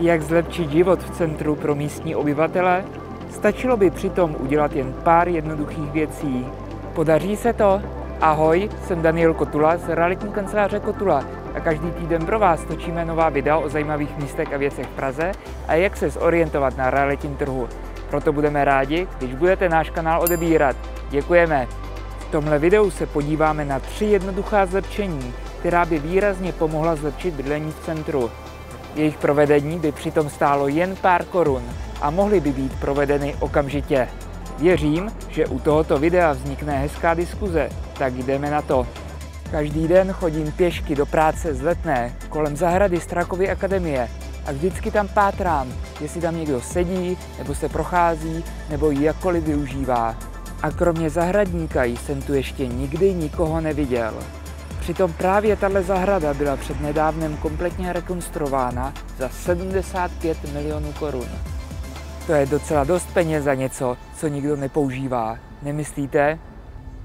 Jak zlepšit život v centru pro místní obyvatele? Stačilo by přitom udělat jen pár jednoduchých věcí. Podaří se to? Ahoj, jsem Daniel Kotula z realitní kanceláře Kotula a každý týden pro vás točíme nová videa o zajímavých místech a věcech v Praze a jak se zorientovat na realitním trhu. Proto budeme rádi, když budete náš kanál odebírat. Děkujeme! V tomhle videu se podíváme na 3 jednoduchá zlepšení, která by výrazně pomohla zlepšit bydlení v centru. Jejich provedení by přitom stálo jen pár korun a mohly by být provedeny okamžitě. Věřím, že u tohoto videa vznikne hezká diskuze, tak jdeme na to. Každý den chodím pěšky do práce z Letné kolem zahrady Strakovy akademie a vždycky tam pátrám, jestli tam někdo sedí, nebo se prochází, nebo ji jakkoliv využívá. A kromě zahradníka jsem tu ještě nikdy nikoho neviděl. Přitom právě tahle zahrada byla přednedávnem kompletně rekonstruována za 75 milionů korun. To je docela dost peněz za něco, co nikdo nepoužívá, nemyslíte?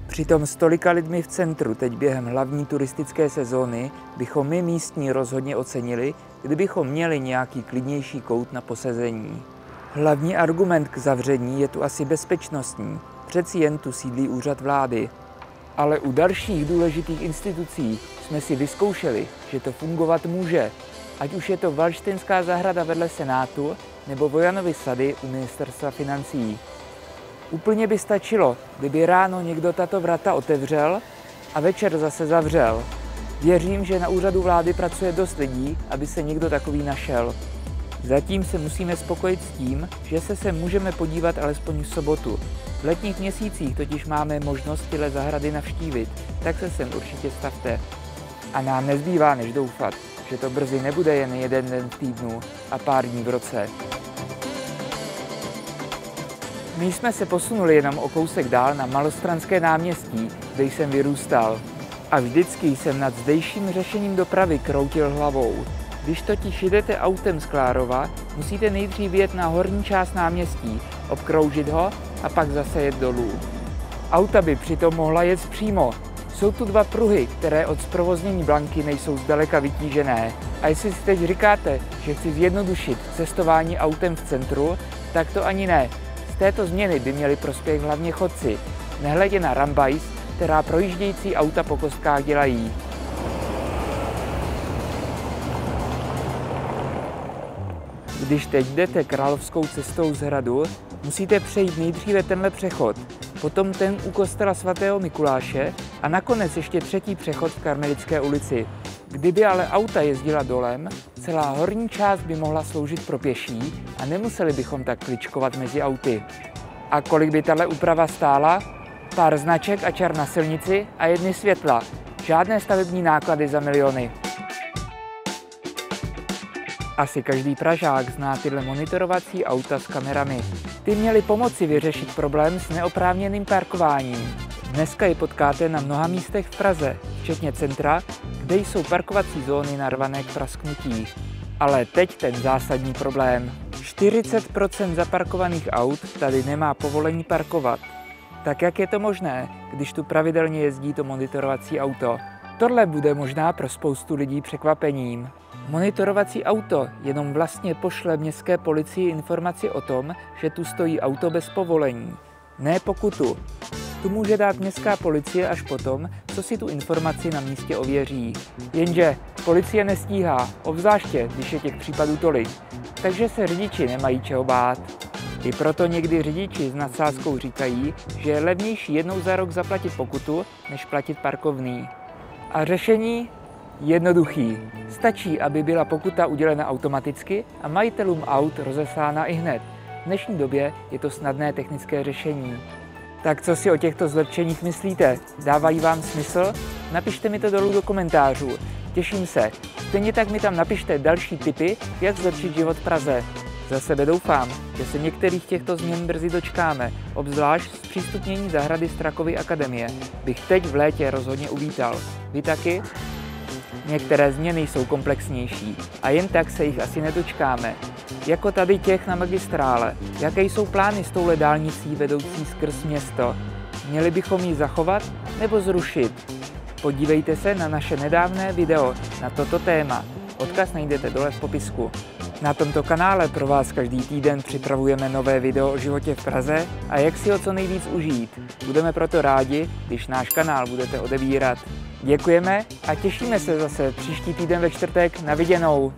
Přitom s tolika lidmi v centru teď během hlavní turistické sezóny bychom my místní rozhodně ocenili, kdybychom měli nějaký klidnější kout na posezení. Hlavní argument k zavření je tu asi bezpečnostní, přeci jen tu sídlí úřad vlády. Ale u dalších důležitých institucí jsme si vyzkoušeli, že to fungovat může, ať už je to Valdštejnská zahrada vedle Senátu nebo Vojanovy sady u Ministerstva financí. Úplně by stačilo, kdyby ráno někdo tato vrata otevřel a večer zase zavřel. Věřím, že na úřadu vlády pracuje dost lidí, aby se někdo takový našel. Zatím se musíme spokojit s tím, že se sem můžeme podívat alespoň v sobotu. V letních měsících totiž máme možnost tyhle zahrady navštívit, tak se sem určitě stavte. A nám nezbývá než doufat, že to brzy nebude jen jeden den v týdnu a pár dní v roce. My jsme se posunuli jenom o kousek dál na Malostranské náměstí, kde jsem vyrůstal. A vždycky jsem nad zdejším řešením dopravy kroutil hlavou. Když totiž jedete autem z Klárova, musíte nejdřív jet na horní část náměstí, obkroužit ho a pak zase jet dolů. Auta by přitom mohla jet přímo. Jsou tu 2 pruhy, které od zprovoznění Blanky nejsou zdaleka vytížené. A jestli si teď říkáte, že chci zjednodušit cestování autem v centru, tak to ani ne. Z této změny by měli prospěch hlavně chodci, nehledě na rambajs, která projíždějící auta po kostkách dělají. Když teď jdete Královskou cestou z hradu, musíte přejít nejdříve tenhle přechod, potom ten u kostela svatého Mikuláše a nakonec ještě 3. přechod v Karmelitské ulici. Kdyby ale auta jezdila dolem, celá horní část by mohla sloužit pro pěší a nemuseli bychom tak kličkovat mezi auty. A kolik by tahle úprava stála? Pár značek a čar na silnici a 1 světla. Žádné stavební náklady za miliony. Asi každý Pražák zná tyhle monitorovací auta s kamerami. Ty měly pomoci vyřešit problém s neoprávněným parkováním. Dneska je potkáte na mnoha místech v Praze, včetně centra, kde jsou parkovací zóny narvané k prasknutí. Ale teď ten zásadní problém. 40% zaparkovaných aut tady nemá povolení parkovat. Tak jak je to možné, když tu pravidelně jezdí to monitorovací auto? Tohle bude možná pro spoustu lidí překvapením. Monitorovací auto jenom vlastně pošle městské policii informaci o tom, že tu stojí auto bez povolení. Ne pokutu. Tu může dát městská policie až potom, co si tu informaci na místě ověří. Jenže policie nestíhá, obzvláště když je těch případů tolik. Takže se řidiči nemají čeho bát. I proto někdy řidiči s nadsázkou říkají, že je levnější jednou za rok zaplatit pokutu, než platit parkovný. A řešení? Jednoduchý. Stačí, aby byla pokuta udělena automaticky a majitelům aut rozeslána ihned. V dnešní době je to snadné technické řešení. Tak co si o těchto zlepšeních myslíte? Dávají vám smysl? Napište mi to dolů do komentářů. Těším se. Stejně tak mi tam napište další tipy, jak zlepšit život v Praze. Za sebe doufám, že se některých těchto změn brzy dočkáme, obzvlášť zpřístupnění zahrady Strakovy akademie bych teď v létě rozhodně uvítal. Vy taky? Některé změny jsou komplexnější a jen tak se jich asi nedočkáme. Jako tady těch na magistrále. Jaké jsou plány s touhle dálnicí vedoucí skrz město? Měli bychom ji zachovat nebo zrušit? Podívejte se na naše nedávné video na toto téma. Odkaz najdete dole v popisku. Na tomto kanále pro vás každý týden připravujeme nové video o životě v Praze a jak si ho co nejvíc užít. Budeme proto rádi, když náš kanál budete odebírat. Děkujeme a těšíme se zase příští týden ve čtvrtek. Na viděnou.